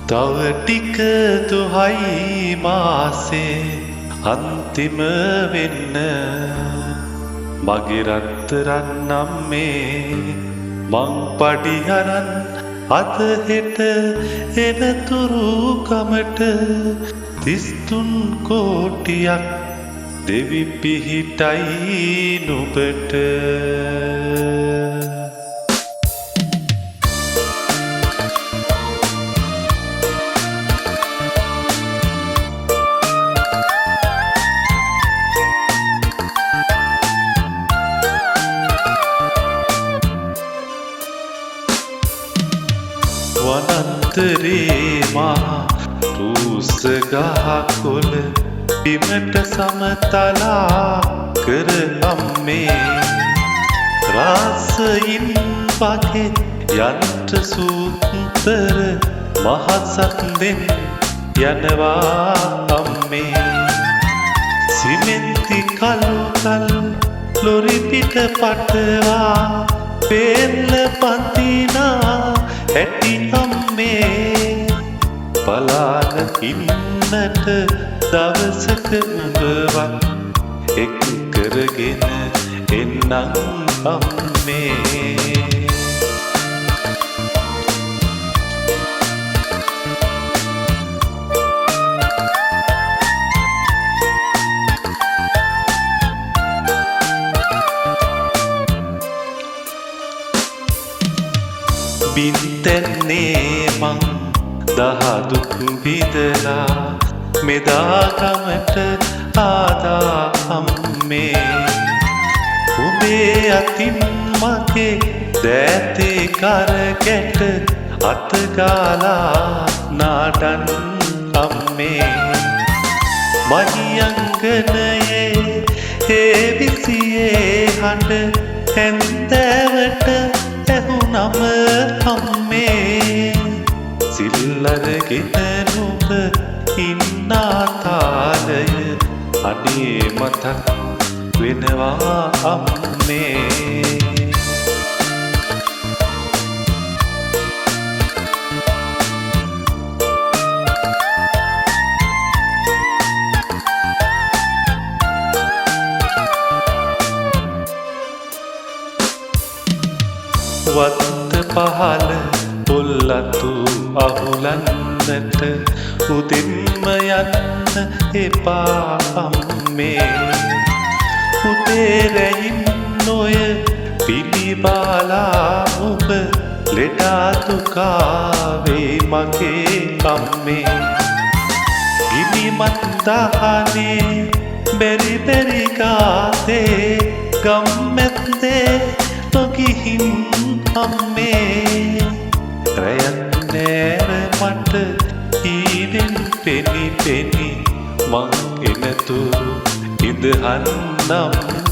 තව ටික දුහයි මාසේ අන්තිම වෙන්න මගේ රත්තරන් අම්මේ මං පඩි අරන් අද හෙට එනතුරු කමට 33 කෝටියක් දෙවි පිහිටයි නුඹට වනන්තරේ මා රූස ගහකොළ බිමට සමතලා කර අම්මේ රාසයින් වගේ යන්ත්‍ර සූත්‍ර මහසත් දෙන් යනවා අම්මේ සිමෙන්ති කලුකල් ලොරි පිට පටවා පෙල්ල පන්තිනා ඇටි අම්මේ බලාන ඉන්නට දවසක උඹවත් එක් කරගෙන එන්නම් අම්මේ බින්තැන්නේ මං දහදුක් විදලා මෙදාකමට ආදා අම්මේ උඹේ අතින් මගේ දෑතේ කරකැට අතගාලා නාඩන් අම්මේ මහියංගනයේ ඒ විසියේ හඬ හැන්දෑවට ඇහුනම අම්මේ සිල්ලරගෙන නුඹ ඉන්නා තාලය අනේ මතක් වෙනවා අම්මේ වත්ත පහල පොල්ලතු අහුලන්නට උදෙන්ම යන්න එපා අම්මේ උදේරැයින් නොය පිළිබාලා ඔබ ලෙඩා දුකාවේ මගේ අම්මේ ගිනිමත් දහනේ බැරි බැරි ගාතේ ගම්මැද්දේ නොගිහින් අම්මේ රැයන්නෑර මට ඊඩෙන් පෙනි පෙනි මං එනතුරු ඉඳහන්නම්